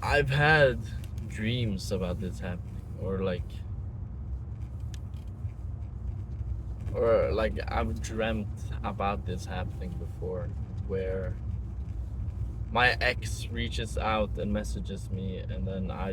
I've had dreams about this happening, or like I've dreamt about this happening before, where my ex reaches out and messages me, and then I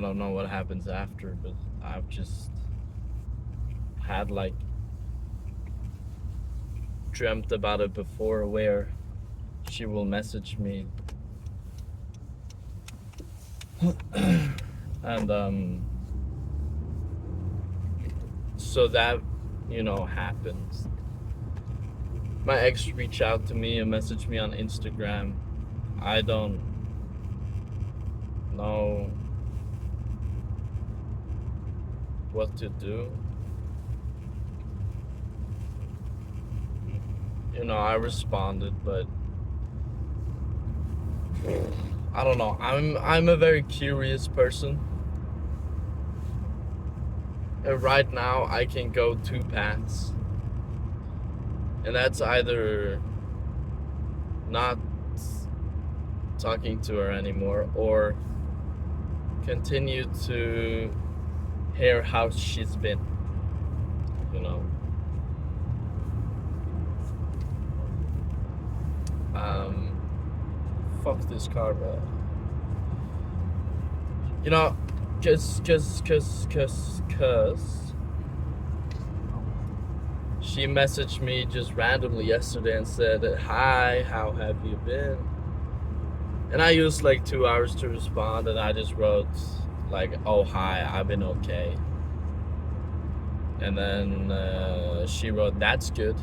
don't know what happens after, but I've just had like dreamt about it before, where she will message me, and so that happens. My ex reached out to me and messaged me on Instagram. I don't know what to do. I responded, but I don't know. I'm a very curious person. And right now I can go two paths. And that's either not talking to her anymore, or continue to hear how she's been, you know. Um, Fuck this car, bro. You know, cause she messaged me just randomly yesterday and said, "Hi, how have you been?" And I used like 2 hours to respond, and I just wrote like, "Oh, hi, I've been okay." And then she wrote, "That's good."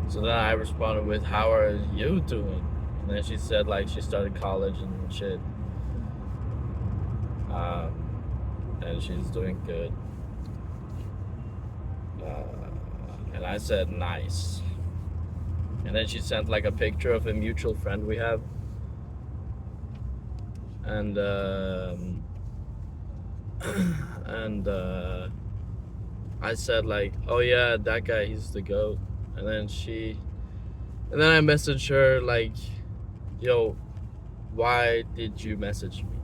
So then I responded with, "How are you doing?" And then she said like she started college and shit. Um, and she's doing good. And I said, "Nice." And then she sent like a picture of a mutual friend we have. And and I said like, "Oh yeah, that guy, he's the goat." And then I messaged her like, "Yo, why did you message me?"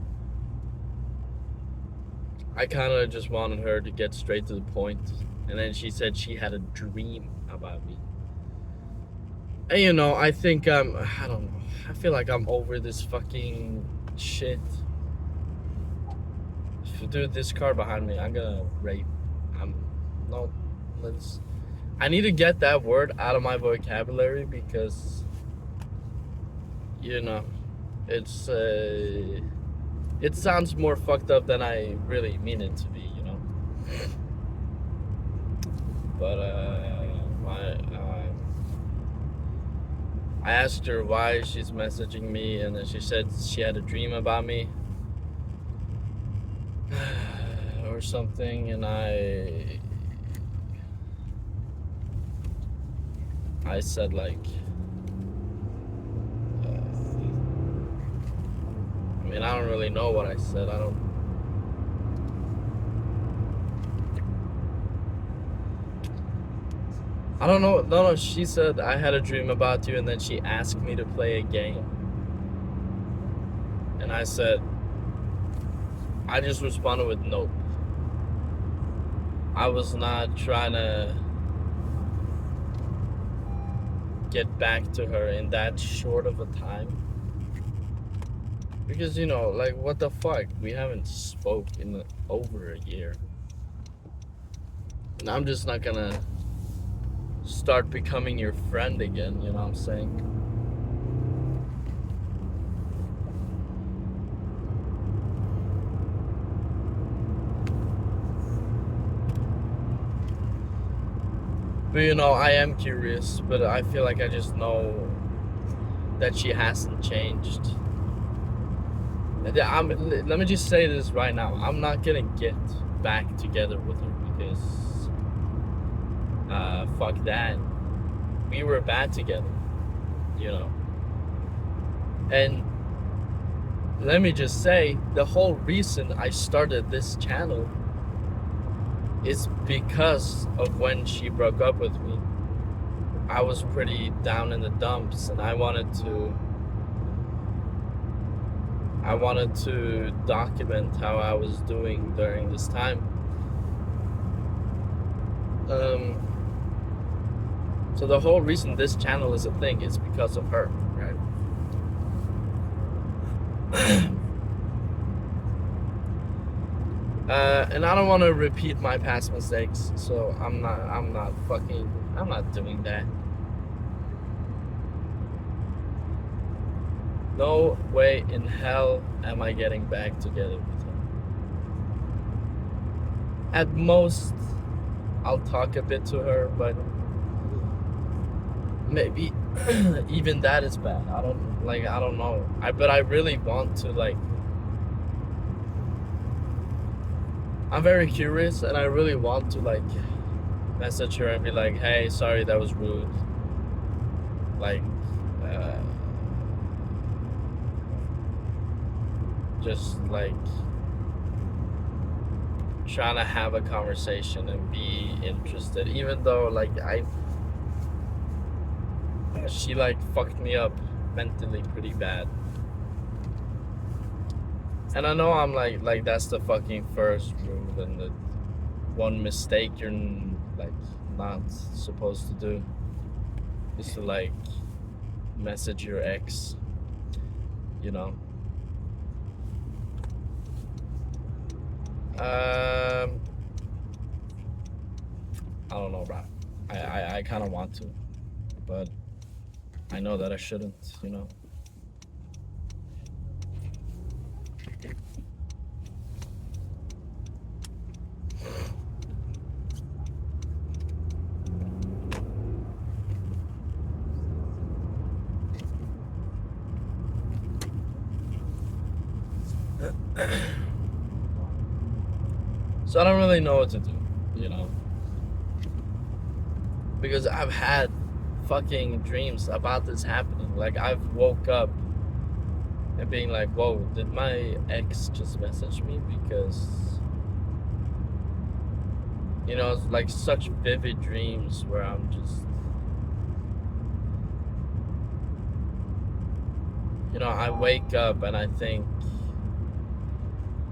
I kind of just wanted her to get straight to the point. And then she said she had a dream about me. And I think I don't know. I feel like I'm over this fucking shit. Dude, this car behind me, I'm gonna rape. I'm no, let's. I need to get that word out of my vocabulary because you know, it's it sounds more fucked up than I really mean it to be. But I asked her why she's messaging me, and then she said she had a dream about me or something, and I said like, I mean, I don't really know what I said. I don't know. No, she said I had a dream about you, and then she asked me to play a game, and I just responded with nope. I was not trying to get back to her in that short of a time. Because, like, what the fuck? We haven't spoke in over a year. And I'm just not gonna start becoming your friend again, you know what I'm saying? But, I am curious, but I feel like I just know that she hasn't changed. Let me just say this right now. I'm not gonna get back together with her because fuck that. We were bad together, you know. And let me just say, the whole reason I started this channel is because of when she broke up with me. I was pretty down in the dumps, and I wanted to I wanted to document how I was doing during this time. So the whole reason this channel is a thing is because of her, right? And I don't want to repeat my past mistakes, so I'm not doing that. No way in hell am I getting back together with her. At most, I'll talk a bit to her, but maybe even that is bad. I don't know. But I really want to, like, I'm very curious and I really want to, like, message her and be like, hey, sorry, that was rude. Like, just like trying to have a conversation and be interested, even though like she like fucked me up mentally pretty bad. And I know I'm like that's the fucking first rule and the one mistake you're like not supposed to do is to like message your ex, you know. I don't know, bro. I kind of want to, but I know that I shouldn't, you know. So I don't really know what to do, you know, because I've had fucking dreams about this happening. Like I've woke up and being like, whoa, did my ex just message me? Because, you know, it's like such vivid dreams where I'm just, you know, I wake up and I think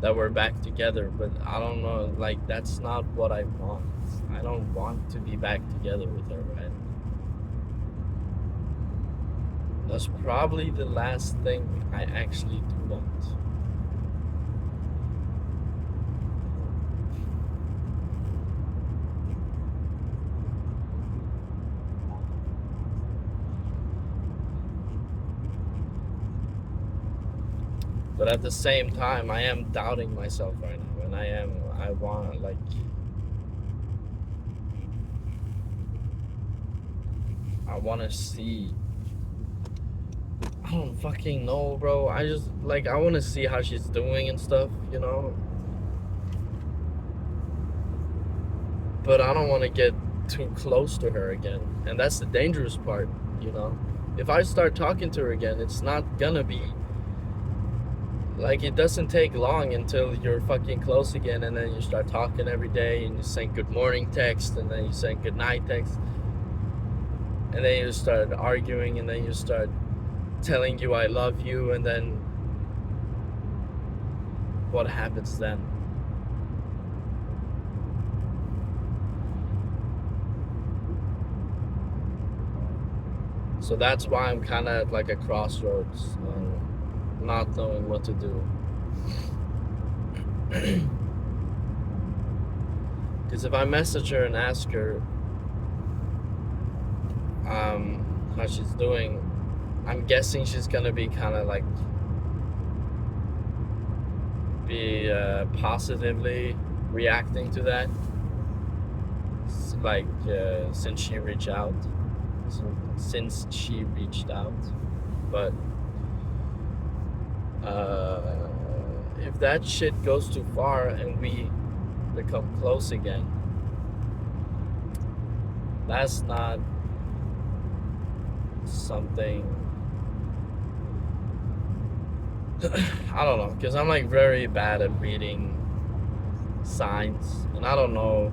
that we're back together, but I don't know, like that's not what I want. I don't want to be back together with her, right? That's probably the last thing I actually do want. But at the same time, I am doubting myself right now, and I want, like, I want to see. I don't fucking know, bro. I just, like, I want to see how she's doing and stuff, you know? But I don't want to get too close to her again. And that's the dangerous part, you know? If I start talking to her again, it's not gonna be like, it doesn't take long until you're fucking close again, and then you start talking every day, and you send good morning text, and then you send good night text, and then you start arguing, and then you start telling you I love you, and then what happens then? So that's why I'm kind of at like a crossroads, not knowing what to do. Because if I message her and ask her how she's doing, I'm guessing she's gonna be kind of like be positively reacting to that, like since she reached out. But if that shit goes too far and we become close again, that's not something. I don't know, because I'm like very bad at reading signs, and I don't know,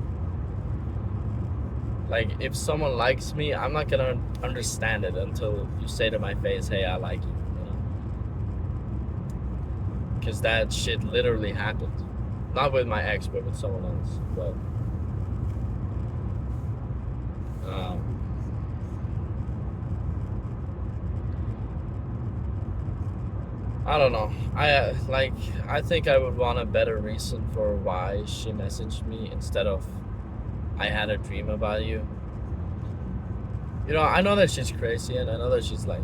like, if someone likes me, I'm not gonna understand it until you say to my face, hey, I like you, you know? because that shit literally happened. Not with my ex, but with someone else. But um, I don't know. I think I would want a better reason for why she messaged me instead of I had a dream about you. You know, I know that she's crazy and I know that she's like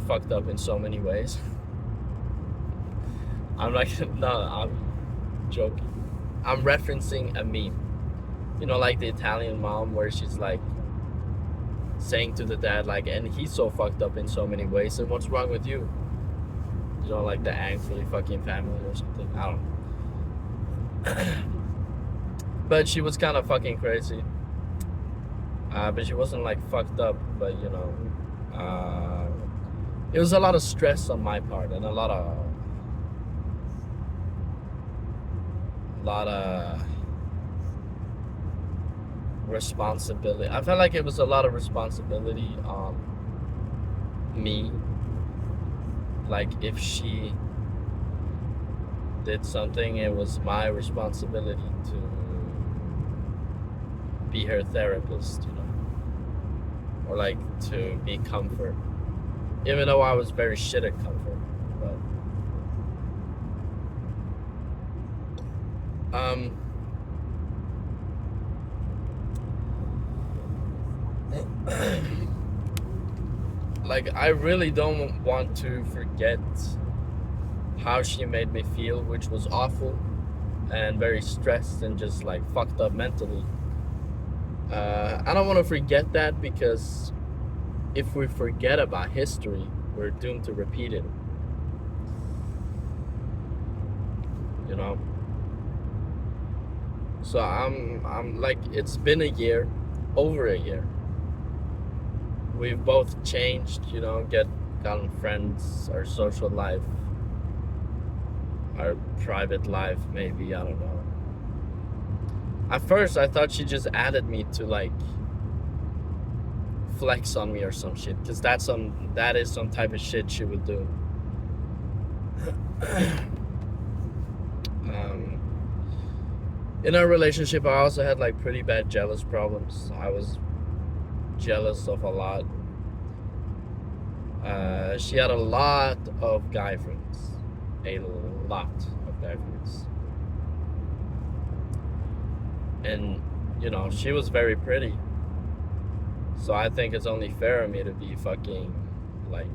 fucked up in so many ways. I'm like, no, I'm joking. I'm referencing a meme. You know, like the Italian mom where she's like saying to the dad, like, and he's so fucked up in so many ways, and what's wrong with you? You know, like the angry fucking family or something. I don't know. But she was kind of fucking crazy. But she wasn't like fucked up, but you know, it was a lot of stress on my part and a lot of responsibility. I felt like it was a lot of responsibility on me. Like if she did something, it was my responsibility to be her therapist, you know, or like to be comfort, even though I was very shit at comfort. But like I really don't want to forget how she made me feel, which was awful and very stressed and just like fucked up mentally. I don't want to forget that, because if we forget about history, we're doomed to repeat it. You know? So I'm like, it's been a year, over a year. We've both changed, you know, gotten friends, our social life, our private life, maybe, I don't know. At first, I thought she just added me to like flex on me or some shit, because that is some type of shit she would do. In our relationship, I also had like pretty bad jealous problems. I was jealous of a lot. She had a lot of guy friends. A lot of guy friends. And, you know, she was very pretty. So I think it's only fair of me to be fucking, like,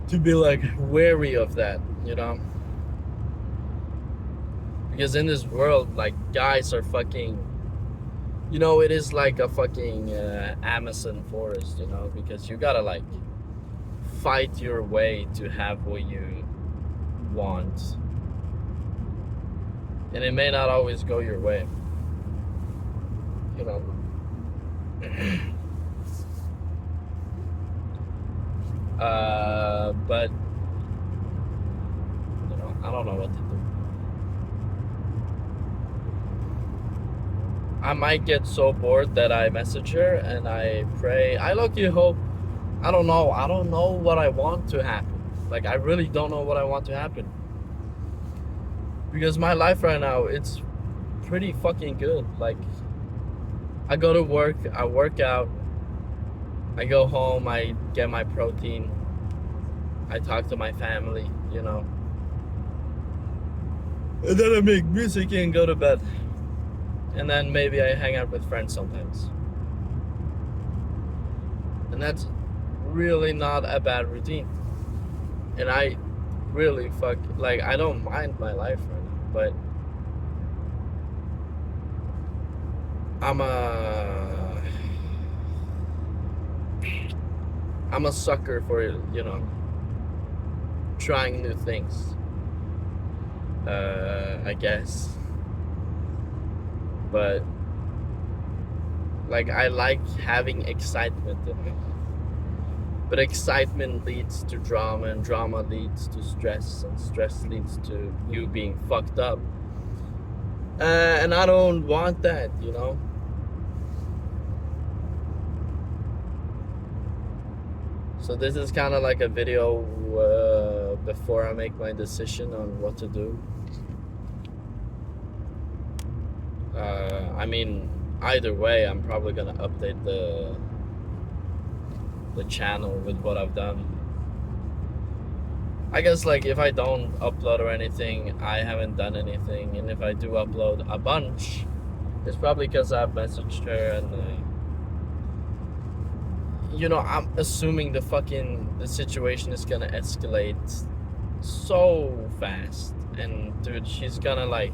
to be, like, wary of that, you know? Because in this world, like, guys are fucking, you know, it is like a fucking Amazon forest, you know? Because you gotta, like, fight your way to have what you want, and it may not always go your way, you know. But you know, I don't know what to do. I might get so bored that I message her and I pray. I low-key hope. I don't know what I want to happen. Like, I really don't know what I want to happen. Because my life right now, it's pretty fucking good. Like, I go to work, I work out, I go home, I get my protein, I talk to my family, you know. And then I make music and go to bed. And then maybe I hang out with friends sometimes. And that's really not a bad routine. And I really like, I don't mind my life right now, but I'm a sucker for, you know, trying new things, I guess. But like, I like having excitement in it. But excitement leads to drama, and drama leads to stress, and stress leads to you being fucked up. And I don't want that, you know? So this is kind of like a video before I make my decision on what to do. I mean, either way, I'm probably gonna update the channel with what I've done. I guess like if I don't upload or anything, I haven't done anything, and if I do upload a bunch, it's probably because I've messaged her and you know, I'm assuming the situation is gonna escalate so fast, and dude, she's gonna like,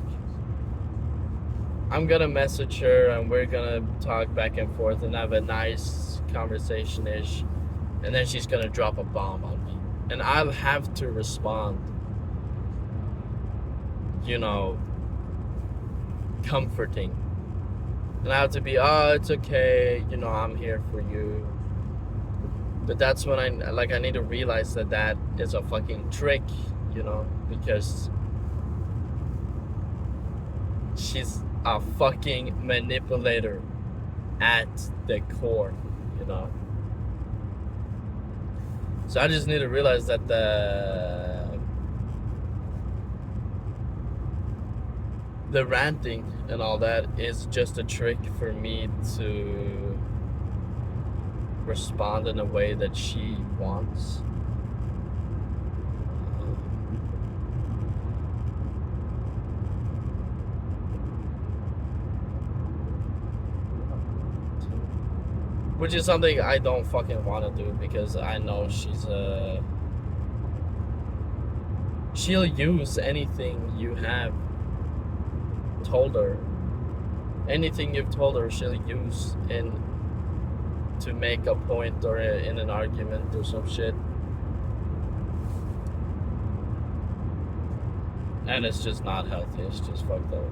I'm gonna message her and we're gonna talk back and forth and have a nice conversation-ish, and then she's gonna drop a bomb on me, and I'll have to respond, you know, comforting, and I have to be, oh, it's okay, you know, I'm here for you. But that's when I need to realize that is a fucking trick, you know, because she's a fucking manipulator at the core, you know. So I just need to realize that the ranting and all that is just a trick for me to respond in a way that she wants. Which is something I don't fucking want to do, because I know she'll use anything you have told her. Anything you've told her, she'll use to make a point or in an argument or some shit. And it's just not healthy. It's just fucked up.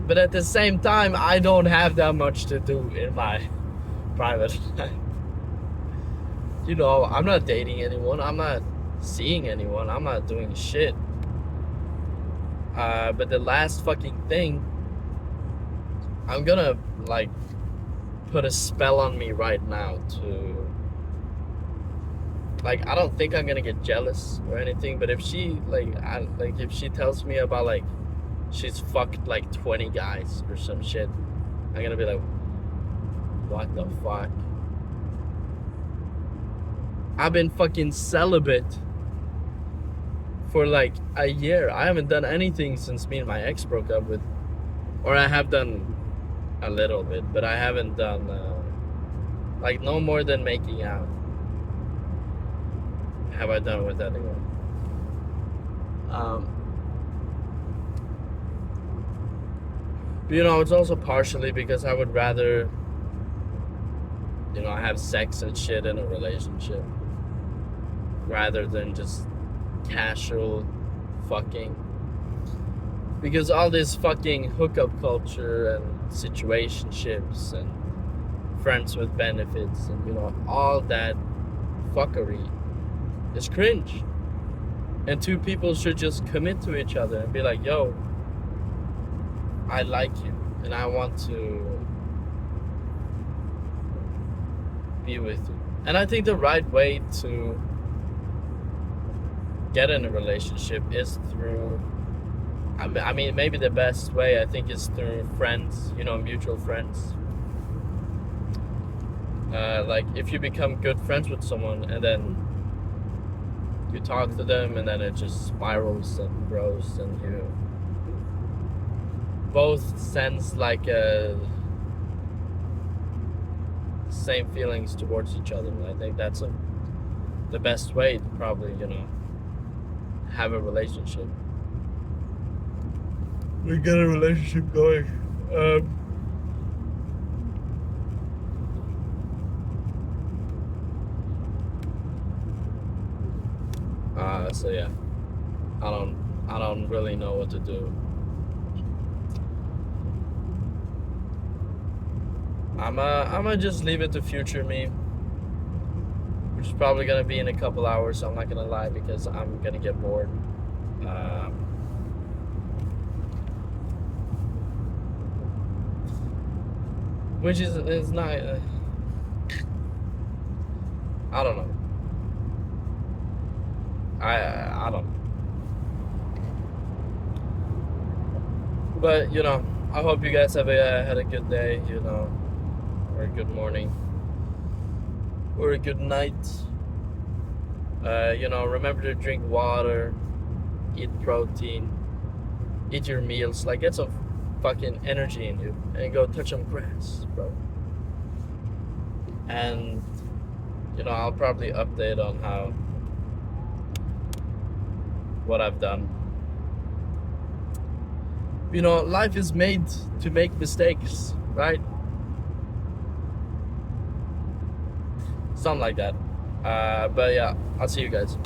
But at the same time, I don't have that much to do in my private life. You know, I'm not dating anyone. I'm not seeing anyone. I'm not doing shit. But the last fucking thing, I'm gonna like put a spell on me right now to, like, I don't think I'm gonna get jealous or anything, but if she if she tells me about like she's fucked like 20 guys or some shit, I'm gonna be like, what the fuck? I've been fucking celibate for like a year. I haven't done anything since me and my ex broke up with, or I have done a little bit, but I haven't done like no more than making out have I done with anyone. But, you know, it's also partially because I would rather, you know, have sex and shit in a relationship rather than just casual fucking. Because all this fucking hookup culture and situationships and friends with benefits and, you know, all that fuckery is cringe. And two people should just commit to each other and be like, yo, I like you and I want to be with you. And I think the right way to get in a relationship is through, I mean, maybe the best way, I think, is through friends, you know, mutual friends. Like, if you become good friends with someone and then you talk to them and then it just spirals and grows and you both sense like same feelings towards each other. And I think that's the best way to probably, you know, have a relationship. We get a relationship going. So yeah, I don't really know what to do. I'ma just leave it to future me, which is probably gonna be in a couple hours. So I'm not gonna lie, because I'm gonna get bored. Which is not. I don't know. I don't know. But I hope you guys have had a good day, or a good morning, or a good night. Remember to drink water, eat protein, eat your meals, like get some fucking energy in you, and go touch some grass, bro. And I'll probably update on what I've done. Life is made to make mistakes, right? Something like that. But yeah, I'll see you guys.